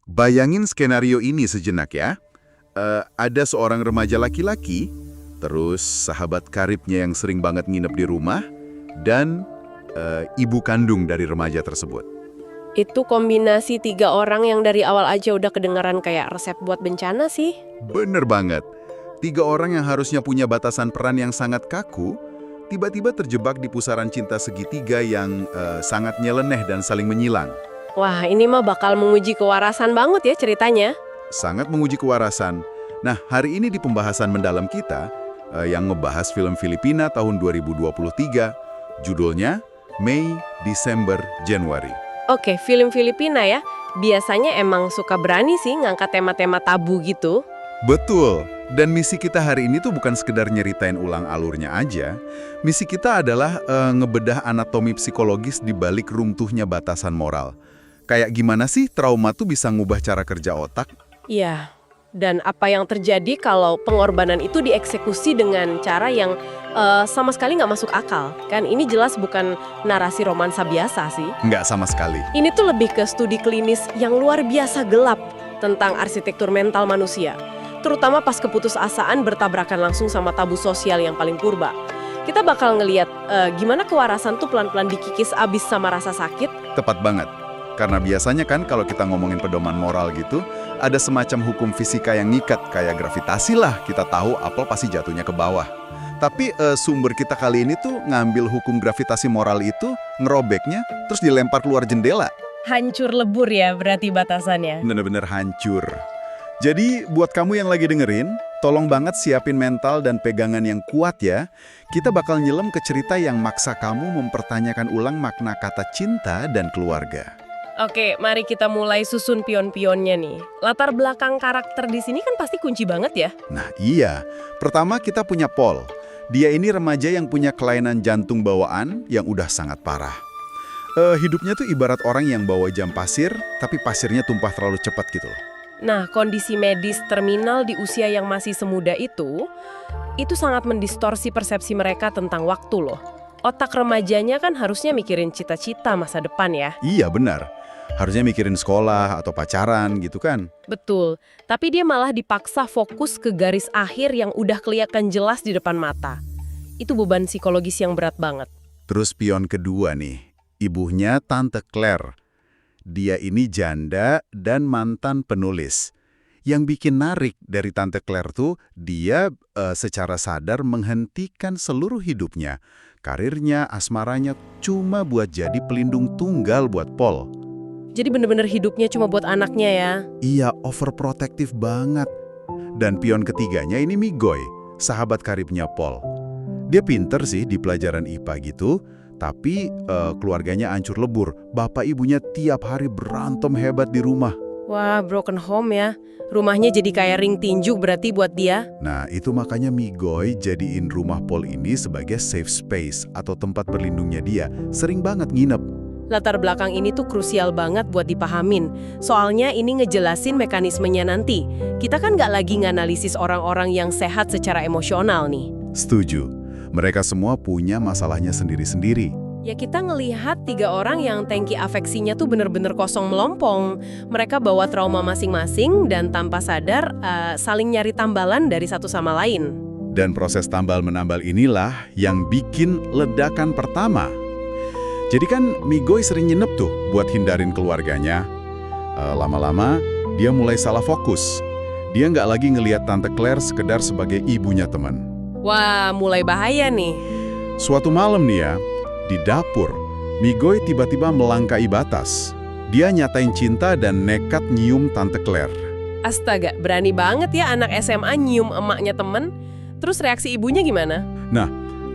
Bayangin skenario ini sejenak ya. Ada seorang remaja laki-laki, terus sahabat karibnya yang sering banget nginep di rumah, dan ibu kandung dari remaja tersebut. Itu kombinasi 3 orang yang dari awal aja udah kedengaran kayak resep buat bencana sih. Bener banget. 3 orang yang harusnya punya batasan peran yang sangat kaku, tiba-tiba terjebak di pusaran cinta segitiga yang sangat nyeleneh dan saling menyilang. Wah, ini mah bakal menguji kewarasan banget ya ceritanya. Sangat menguji kewarasan. Nah, hari ini di pembahasan mendalam kita, yang ngebahas film Filipina tahun 2023, judulnya Mei, Desember, Januari. Oke, film Filipina ya. Biasanya emang suka berani sih ngangkat tema-tema tabu gitu. Betul. Dan misi kita hari ini tuh bukan sekedar nyeritain ulang alurnya aja. Misi kita adalah ngebedah anatomi psikologis di balik runtuhnya batasan moral. Kayak gimana sih trauma tuh bisa ngubah cara kerja otak? Iya, dan apa yang terjadi kalau pengorbanan itu dieksekusi dengan cara yang sama sekali nggak masuk akal. Kan ini jelas bukan narasi romansa biasa sih. Nggak sama sekali. Ini tuh lebih ke studi klinis yang luar biasa gelap tentang arsitektur mental manusia. Terutama pas keputusasaan bertabrakan langsung sama tabu sosial yang paling purba. Kita bakal ngeliat gimana kewarasan tuh pelan-pelan dikikis abis sama rasa sakit. Tepat banget. Karena biasanya kan kalau kita ngomongin pedoman moral gitu, ada semacam hukum fisika yang ngikat, kayak gravitasi lah, kita tahu apel pasti jatuhnya ke bawah. Tapi sumber kita kali ini tuh ngambil hukum gravitasi moral itu, ngerobeknya, terus dilempar keluar jendela. Hancur lebur ya berarti batasannya. Bener-bener hancur. Jadi buat kamu yang lagi dengerin, tolong banget siapin mental dan pegangan yang kuat ya. Kita bakal nyelam ke cerita yang maksa kamu mempertanyakan ulang makna kata cinta dan keluarga. Oke, mari kita mulai susun pion-pionnya nih. Latar belakang karakter di sini kan pasti kunci banget ya. Nah iya, pertama kita punya Paul. Dia ini remaja yang punya kelainan jantung bawaan yang udah sangat parah. Hidupnya tuh ibarat orang yang bawa jam pasir, tapi pasirnya tumpah terlalu cepat gitu loh. Nah, kondisi medis terminal di usia yang masih semuda itu sangat mendistorsi persepsi mereka tentang waktu loh. Otak remajanya kan harusnya mikirin cita-cita masa depan ya. Iya benar. Harusnya mikirin sekolah atau pacaran gitu kan. Betul, tapi dia malah dipaksa fokus ke garis akhir yang udah kelihatan jelas di depan mata. Itu beban psikologis yang berat banget. Terus pion kedua nih, ibunya Tante Claire. Dia ini janda dan mantan penulis. Yang bikin narik dari Tante Claire tuh, dia secara sadar menghentikan seluruh hidupnya. Karirnya, asmaranya cuma buat jadi pelindung tunggal buat Paul. Jadi bener-bener hidupnya cuma buat anaknya ya. Iya, overprotective banget. Dan pion ketiganya ini Migoy, sahabat karibnya Paul. Dia pinter sih di pelajaran IPA gitu, tapi keluarganya hancur lebur. Bapak ibunya tiap hari berantem hebat di rumah. Wah, broken home ya. Rumahnya jadi kayak ring tinju berarti buat dia. Nah, itu makanya Migoy jadiin rumah Paul ini sebagai safe space atau tempat berlindungnya dia. Sering banget nginep. Latar belakang ini tuh krusial banget buat dipahamin. Soalnya ini ngejelasin mekanismenya nanti. Kita kan nggak lagi nganalisis orang-orang yang sehat secara emosional nih. Setuju. Mereka semua punya masalahnya sendiri-sendiri. Ya kita ngelihat 3 orang yang tangki afeksinya tuh bener-bener kosong melompong. Mereka bawa trauma masing-masing dan tanpa sadar saling nyari tambalan dari satu sama lain. Dan proses tambal-menambal inilah yang bikin ledakan pertama. Jadi kan Migoy sering nginep tuh buat hindarin keluarganya. Lama-lama dia mulai salah fokus. Dia nggak lagi ngelihat Tante Claire sekedar sebagai ibunya teman. Wah, mulai bahaya nih. Suatu malam nih ya, di dapur, Migoy tiba-tiba melangkai batas. Dia nyatain cinta dan nekat nyium Tante Claire. Astaga, berani banget ya anak SMA nyium emaknya temen. Terus reaksi ibunya gimana? Nah,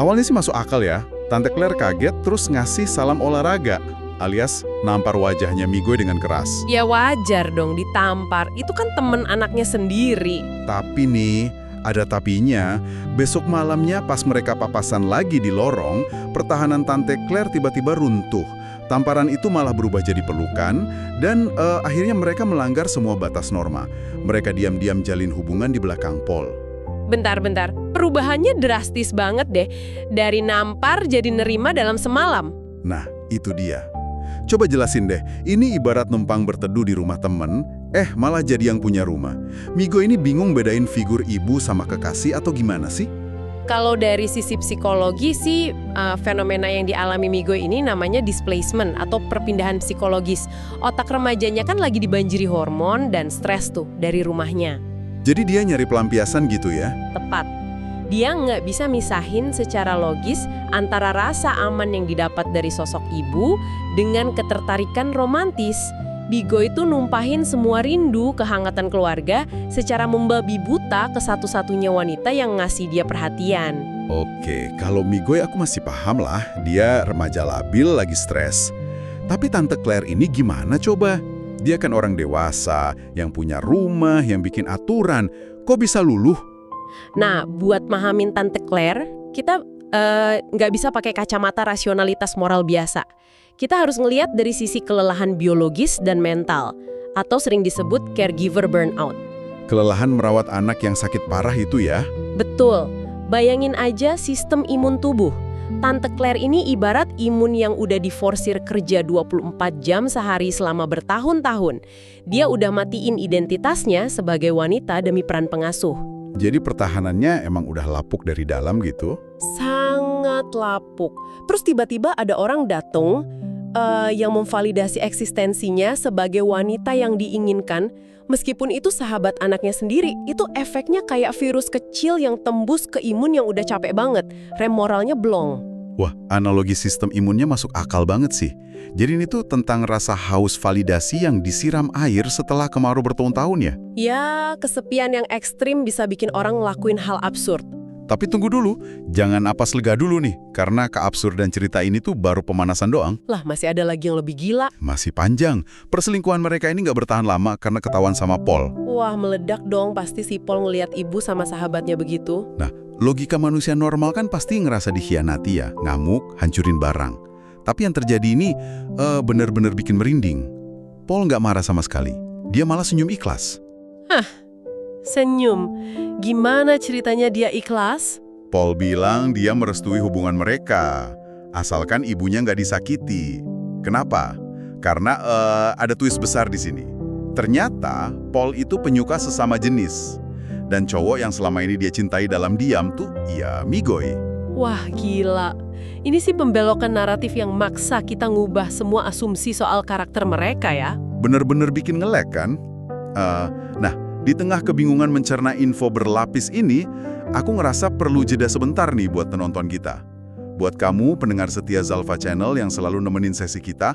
awalnya sih masuk akal ya. Tante Claire kaget terus ngasih salam olahraga, alias nampar wajahnya Migoy dengan keras. Ya wajar dong ditampar, itu kan temen anaknya sendiri. Tapi nih, ada tapinya, besok malamnya pas mereka papasan lagi di lorong, pertahanan Tante Claire tiba-tiba runtuh. Tamparan itu malah berubah jadi pelukan, dan akhirnya mereka melanggar semua batas norma. Mereka diam-diam jalin hubungan di belakang Paul. Bentar, perubahannya drastis banget deh. Dari nampar jadi nerima dalam semalam. Nah, itu dia. Coba jelasin deh, ini ibarat numpang berteduh di rumah temen, Malah jadi yang punya rumah. Migo ini bingung bedain figur ibu sama kekasih atau gimana sih? Kalau dari sisi psikologi sih, fenomena yang dialami Migo ini namanya displacement atau perpindahan psikologis. Otak remajanya kan lagi dibanjiri hormon dan stres tuh dari rumahnya. Jadi dia nyari pelampiasan gitu ya? Tepat. Dia nggak bisa misahin secara logis antara rasa aman yang didapat dari sosok ibu dengan ketertarikan romantis. Migo itu numpahin semua rindu kehangatan keluarga secara membabi buta ke satu-satunya wanita yang ngasih dia perhatian. Oke, kalau Migoy aku masih paham lah, dia remaja labil lagi stres. Tapi Tante Claire ini gimana coba? Dia kan orang dewasa, yang punya rumah, yang bikin aturan. Kok bisa luluh? Nah, buat mahamin Tante Claire, kita nggak bisa pakai kacamata rasionalitas moral biasa. Kita harus ngelihat dari sisi kelelahan biologis dan mental, atau sering disebut caregiver burnout. Kelelahan merawat anak yang sakit parah itu ya? Betul. Bayangin aja sistem imun tubuh. Tante Claire ini ibarat imun yang udah diforsir kerja 24 jam sehari selama bertahun-tahun. Dia udah matiin identitasnya sebagai wanita demi peran pengasuh. Jadi pertahanannya emang udah lapuk dari dalam gitu? Sangat lapuk. Terus tiba-tiba ada orang datang yang memvalidasi eksistensinya sebagai wanita yang diinginkan, meskipun itu sahabat anaknya sendiri. Itu efeknya kayak virus kecil yang tembus ke imun yang udah capek banget. Rem moralnya blong. Wah, analogi sistem imunnya masuk akal banget sih. Jadi ini tuh tentang rasa haus validasi yang disiram air setelah kemarau bertahun-tahun ya? Ya, kesepian yang ekstrim bisa bikin orang ngelakuin hal absurd. Tapi tunggu dulu, jangan napas lega dulu nih, karena keabsurdan cerita ini tuh baru pemanasan doang. Lah, masih ada lagi yang lebih gila. Masih panjang. Perselingkuhan mereka ini nggak bertahan lama karena ketahuan sama Paul. Wah, meledak dong pasti si Paul ngelihat ibu sama sahabatnya begitu. Nah, logika manusia normal kan pasti ngerasa dikhianati ya, ngamuk, hancurin barang. Tapi yang terjadi ini bener-bener bikin merinding. Paul nggak marah sama sekali. Dia malah senyum ikhlas. Senyum. Gimana ceritanya dia ikhlas? Paul bilang dia merestui hubungan mereka, asalkan ibunya nggak disakiti. Kenapa? Karena ada twist besar di sini. Ternyata Paul itu penyuka sesama jenis. Dan cowok yang selama ini dia cintai dalam diam tuh ya Migoy. Wah, gila. Ini sih pembelokan naratif yang maksa kita ngubah semua asumsi soal karakter mereka ya. Bener-bener bikin ngelek kan? Nah, di tengah kebingungan mencerna info berlapis ini, aku ngerasa perlu jeda sebentar nih buat penonton kita. Buat kamu, pendengar setia Zalfa Channel yang selalu nemenin sesi kita,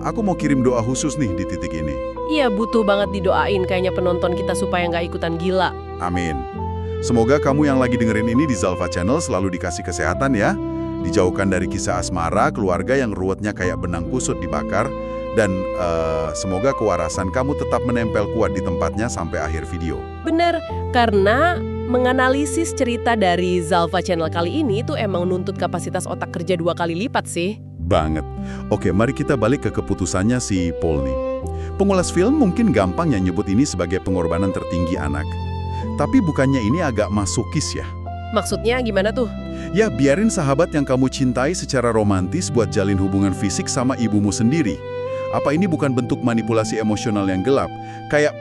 aku mau kirim doa khusus nih di titik ini. Iya, butuh banget didoain kayaknya penonton kita supaya nggak ikutan gila. Amin. Semoga kamu yang lagi dengerin ini di Zalfa Channel selalu dikasih kesehatan ya. Dijauhkan dari kisah asmara, keluarga yang ruwetnya kayak benang kusut dibakar, dan semoga kewarasan kamu tetap menempel kuat di tempatnya sampai akhir video. Bener, karena menganalisis cerita dari Zalfa Channel kali ini itu emang nuntut kapasitas otak kerja 2 kali lipat sih. Banget. Oke, mari kita balik ke keputusannya si Paul nih. Pengulas film mungkin gampang yang nyebut ini sebagai pengorbanan tertinggi anak. Tapi bukannya ini agak masokis ya? Maksudnya gimana tuh? Ya, biarin sahabat yang kamu cintai secara romantis buat jalin hubungan fisik sama ibumu sendiri. Apa ini bukan bentuk manipulasi emosional yang gelap? Kayak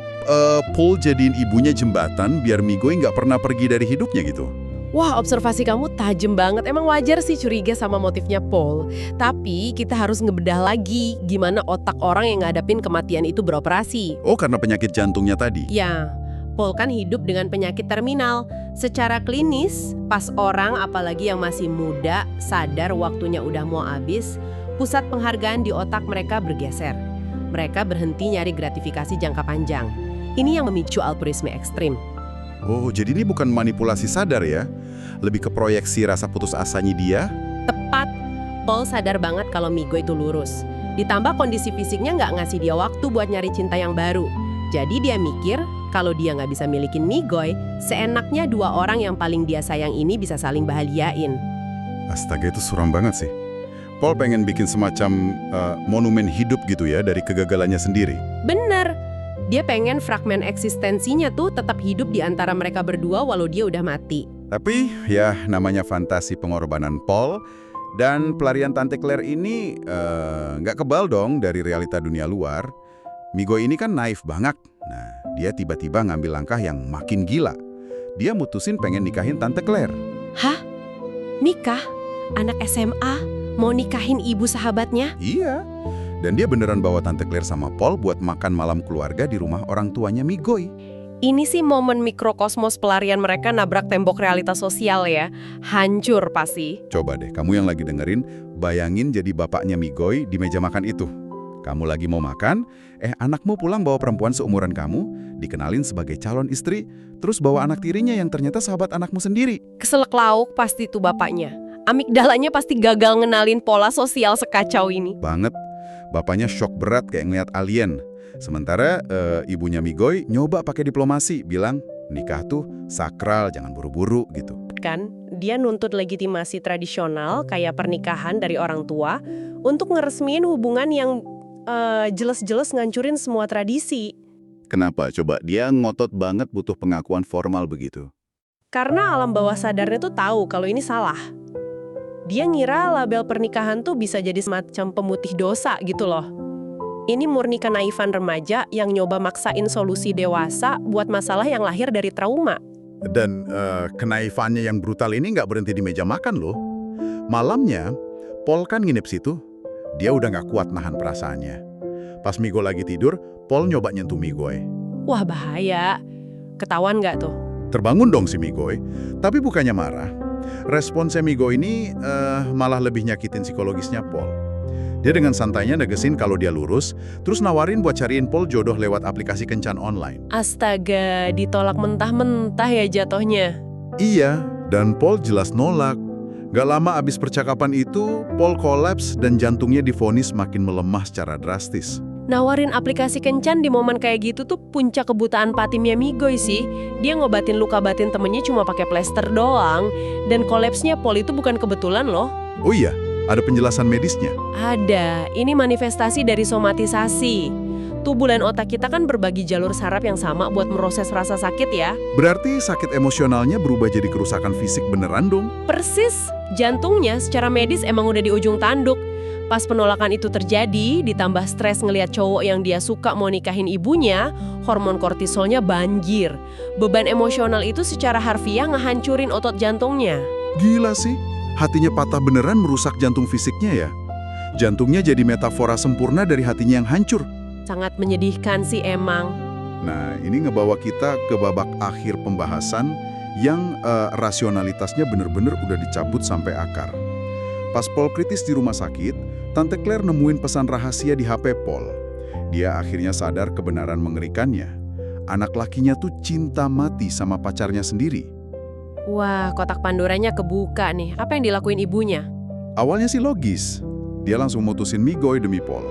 Paul jadiin ibunya jembatan biar Migoy nggak pernah pergi dari hidupnya gitu. Wah, observasi kamu tajam banget. Emang wajar sih curiga sama motifnya Paul. Tapi kita harus ngebedah lagi gimana otak orang yang ngadepin kematian itu beroperasi. Oh, karena penyakit jantungnya tadi? Ya, Paul kan hidup dengan penyakit terminal. Secara klinis, pas orang apalagi yang masih muda sadar waktunya udah mau habis, pusat penghargaan di otak mereka bergeser. Mereka berhenti nyari gratifikasi jangka panjang. Ini yang memicu altruisme ekstrim. Oh, jadi ini bukan manipulasi sadar ya? Lebih ke proyeksi rasa putus asanya dia? Tepat. Paul sadar banget kalau Migo itu lurus. Ditambah kondisi fisiknya nggak ngasih dia waktu buat nyari cinta yang baru. Jadi dia mikir, kalau dia nggak bisa milikin Migoy, seenaknya 2 orang yang paling dia sayang ini bisa saling bahagiain. Astaga, itu suram banget sih. Paul pengen bikin semacam monumen hidup gitu ya dari kegagalannya sendiri. Bener. Dia pengen fragmen eksistensinya tuh tetap hidup di antara mereka berdua walau dia udah mati. Tapi ya namanya fantasi pengorbanan Paul dan pelarian Tante Claire ini nggak kebal dong dari realita dunia luar. Migoy ini kan naif banget. Nah, dia tiba-tiba ngambil langkah yang makin gila. Dia mutusin pengen nikahin Tante Claire. Hah? Nikah? Anak SMA? Mau nikahin ibu sahabatnya? Iya. Dan dia beneran bawa Tante Claire sama Paul buat makan malam keluarga di rumah orang tuanya Migoy. Ini sih momen mikrokosmos pelarian mereka nabrak tembok realitas sosial ya. Hancur pasti. Coba deh, kamu yang lagi dengerin, bayangin jadi bapaknya Migoy di meja makan itu. Kamu lagi mau makan, anakmu pulang bawa perempuan seumuran kamu, dikenalin sebagai calon istri, terus bawa anak tirinya yang ternyata sahabat anakmu sendiri. Keselak lauk pasti tuh bapaknya. Amigdalanya pasti gagal ngenalin pola sosial sekacau ini. Banget. Bapaknya shock berat kayak ngeliat alien. Sementara ibunya Migoy nyoba pakai diplomasi, bilang nikah tuh sakral, jangan buru-buru gitu. Kan, dia nuntut legitimasi tradisional kayak pernikahan dari orang tua untuk ngeresmiin hubungan yang jelas-jelas ngancurin semua tradisi. Kenapa? Coba dia ngotot banget butuh pengakuan formal begitu. Karena alam bawah sadarnya tuh tahu kalau ini salah. Dia ngira label pernikahan tuh bisa jadi semacam pemutih dosa gitu loh. Ini murni kenaifan remaja yang nyoba maksain solusi dewasa buat masalah yang lahir dari trauma. Dan kenaifannya yang brutal ini nggak berhenti di meja makan loh. Malamnya, Paul kan nginep situ. Dia udah nggak kuat nahan perasaannya. Pas Migoy lagi tidur, Paul nyoba nyentuh Migoy. Wah bahaya. Ketahuan nggak tuh? Terbangun dong si Migoy, tapi bukannya marah. Responsnya Migoy ini malah lebih nyakitin psikologisnya Paul. Dia dengan santainya negesin kalau dia lurus, terus nawarin buat cariin Paul jodoh lewat aplikasi kencan online. Astaga, ditolak mentah-mentah ya jatuhnya. Iya, dan Paul jelas nolak. Gak lama abis percakapan itu, Paul kolaps dan jantungnya divonis makin melemah secara drastis. Nawarin aplikasi kencan di momen kayak gitu tuh puncak kebutaan patimnya Migoy sih. Dia ngobatin luka batin temennya cuma pakai plester doang. Dan kolapsnya Paul itu bukan kebetulan loh. Oh iya, ada penjelasan medisnya? Ada, ini manifestasi dari somatisasi. Tubuh dan otak kita kan berbagi jalur saraf yang sama buat meroses rasa sakit ya. Berarti sakit emosionalnya berubah jadi kerusakan fisik beneran dong? Persis, jantungnya secara medis emang udah di ujung tanduk. Pas penolakan itu terjadi, ditambah stres ngelihat cowok yang dia suka mau nikahin ibunya, hormon kortisolnya banjir. Beban emosional itu secara harfiah ngehancurin otot jantungnya. Gila sih, hatinya patah beneran merusak jantung fisiknya ya? Jantungnya jadi metafora sempurna dari hatinya yang hancur. Sangat menyedihkan sih emang. Nah, ini ngebawa kita ke babak akhir pembahasan yang rasionalitasnya bener-bener udah dicabut sampai akar. Pas Paul kritis di rumah sakit, Tante Claire nemuin pesan rahasia di HP Paul. Dia akhirnya sadar kebenaran mengerikannya. Anak lakinya tuh cinta mati sama pacarnya sendiri. Wah, kotak Pandoranya kebuka nih. Apa yang dilakuin ibunya? Awalnya sih logis. Dia langsung mutusin Migoy demi Paul.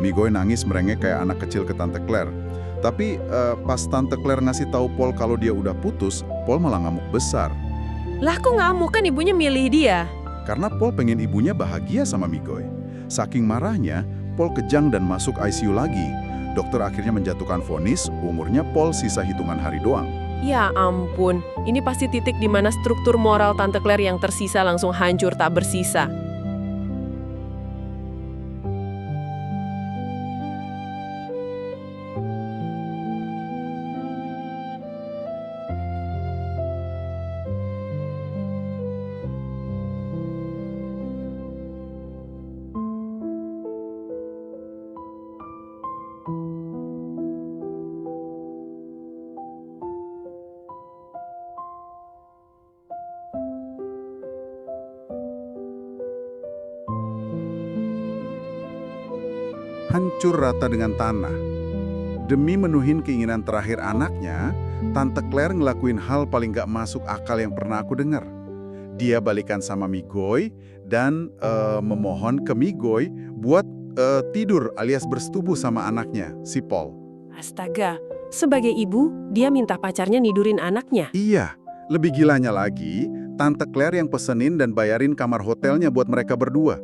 Migoy nangis merengek kayak anak kecil ke Tante Claire. Tapi pas Tante Claire ngasih tahu Paul kalau dia udah putus, Paul malah ngamuk besar. Lah kok ngamuk, kan ibunya milih dia? Karena Paul pengen ibunya bahagia sama Migoy. Saking marahnya, Paul kejang dan masuk ICU lagi. Dokter akhirnya menjatuhkan vonis, umurnya Paul sisa hitungan hari doang. Ya ampun, ini pasti titik di mana struktur moral Tante Claire yang tersisa langsung hancur tak bersisa. Hancur rata dengan tanah. Demi menuhin keinginan terakhir anaknya, Tante Claire ngelakuin hal paling gak masuk akal yang pernah aku dengar. Dia balikan sama Migoy dan memohon ke Migoy buat tidur alias bersetubuh sama anaknya, si Paul. Astaga, sebagai ibu, dia minta pacarnya nidurin anaknya. Iya, lebih gilanya lagi, Tante Claire yang pesenin dan bayarin kamar hotelnya buat mereka berdua.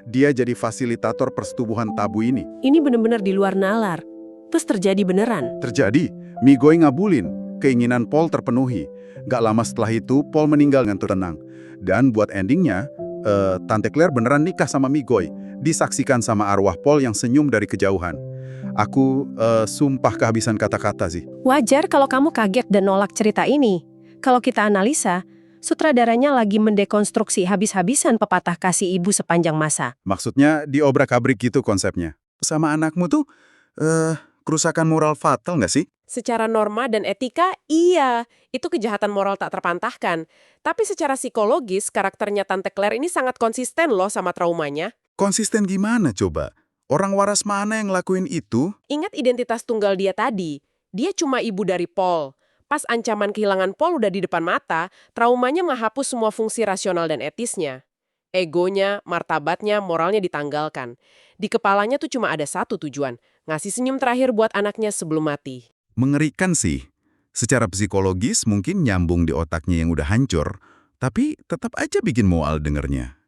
Dia jadi fasilitator persetubuhan tabu ini. Ini benar-benar di luar nalar. Terus terjadi beneran. Terjadi, Migoy ngabulin, keinginan Paul terpenuhi. Gak lama setelah itu, Paul meninggal dengan tenang. Dan buat endingnya, Tante Claire beneran nikah sama Migoy, disaksikan sama arwah Paul yang senyum dari kejauhan. Aku sumpah kehabisan kata-kata sih. Wajar kalau kamu kaget dan nolak cerita ini. Kalau kita analisa, sutradaranya lagi mendekonstruksi habis-habisan pepatah kasih ibu sepanjang masa. Maksudnya diobrak-abrik gitu konsepnya. Sama anakmu tuh kerusakan moral fatal nggak sih? Secara norma dan etika, iya, itu kejahatan moral tak terpantahkan. Tapi secara psikologis, karakternya Tante Claire ini sangat konsisten loh sama traumanya. Konsisten gimana coba? Orang waras mana yang ngelakuin itu? Ingat identitas tunggal dia tadi. Dia cuma ibu dari Paul. Pas ancaman kehilangan Paul udah di depan mata, traumanya menghapus semua fungsi rasional dan etisnya. Egonya, martabatnya, moralnya ditanggalkan. Di kepalanya tuh cuma ada satu tujuan, ngasih senyum terakhir buat anaknya sebelum mati. Mengerikan sih. Secara psikologis mungkin nyambung di otaknya yang udah hancur, tapi tetap aja bikin mual dengernya.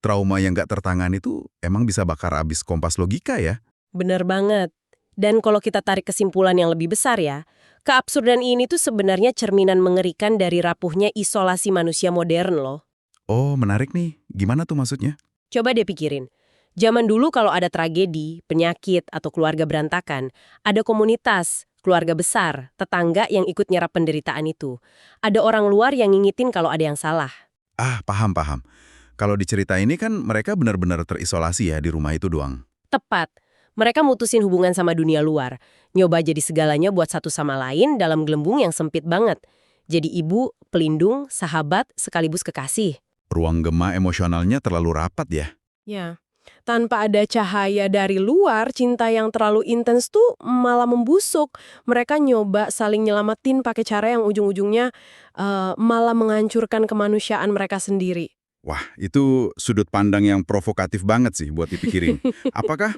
Trauma yang nggak tertangani itu emang bisa bakar abis kompas logika ya? Bener banget. Dan kalau kita tarik kesimpulan yang lebih besar ya, keabsurdan ini tuh sebenarnya cerminan mengerikan dari rapuhnya isolasi manusia modern loh. Oh, menarik nih. Gimana tuh maksudnya? Coba deh pikirin. Zaman dulu kalau ada tragedi, penyakit, atau keluarga berantakan, ada komunitas, keluarga besar, tetangga yang ikut nyerap penderitaan itu. Ada orang luar yang ngingetin kalau ada yang salah. Ah, paham. Kalau di cerita ini kan mereka benar-benar terisolasi ya di rumah itu doang. Tepat. Mereka mutusin hubungan sama dunia luar. Nyoba jadi segalanya buat satu sama lain dalam gelembung yang sempit banget. Jadi ibu, pelindung, sahabat, sekaligus kekasih. Ruang gema emosionalnya terlalu rapat ya. Ya. Tanpa ada cahaya dari luar, cinta yang terlalu intens tuh malah membusuk. Mereka nyoba saling nyelamatin pakai cara yang ujung-ujungnya malah menghancurkan kemanusiaan mereka sendiri. Wah, itu sudut pandang yang provokatif banget sih buat dipikirin. Apakah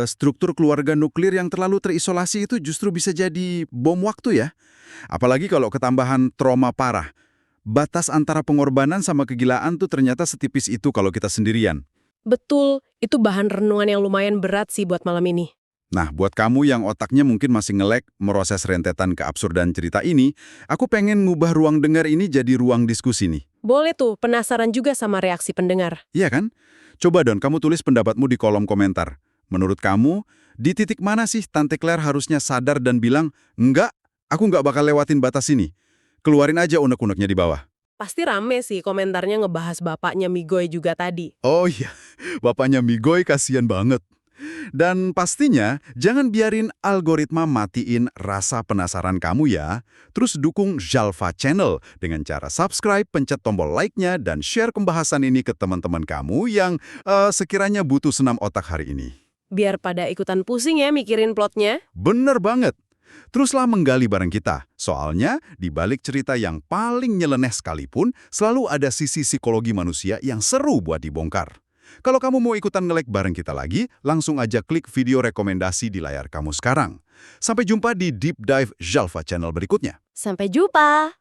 struktur keluarga nuklir yang terlalu terisolasi itu justru bisa jadi bom waktu ya? Apalagi kalau ketambahan trauma parah. Batas antara pengorbanan sama kegilaan tuh ternyata setipis itu kalau kita sendirian. Betul, itu bahan renungan yang lumayan berat sih buat malam ini. Nah, buat kamu yang otaknya mungkin masih ngelek meroses rentetan keabsurdan cerita ini, aku pengen ngubah ruang dengar ini jadi ruang diskusi nih. Boleh tuh, penasaran juga sama reaksi pendengar. Iya kan? Coba Don, kamu tulis pendapatmu di kolom komentar. Menurut kamu, di titik mana sih Tante Claire harusnya sadar dan bilang, "Enggak, aku nggak bakal lewatin batas ini." Keluarin aja unek-uneknya di bawah. Pasti rame sih komentarnya ngebahas bapaknya Migoy juga tadi. Oh iya, bapaknya Migoy kasihan banget. Dan pastinya, jangan biarin algoritma matiin rasa penasaran kamu ya. Terus dukung Zalfa Channel dengan cara subscribe, pencet tombol like-nya, dan share pembahasan ini ke teman-teman kamu yang sekiranya butuh senam otak hari ini. Biar pada ikutan pusing ya mikirin plotnya. Bener banget. Teruslah menggali bareng kita. Soalnya, di balik cerita yang paling nyeleneh sekalipun, selalu ada sisi psikologi manusia yang seru buat dibongkar. Kalau kamu mau ikutan nge-like bareng kita lagi, langsung aja klik video rekomendasi di layar kamu sekarang. Sampai jumpa di Deep Dive Zalfa Channel berikutnya. Sampai jumpa!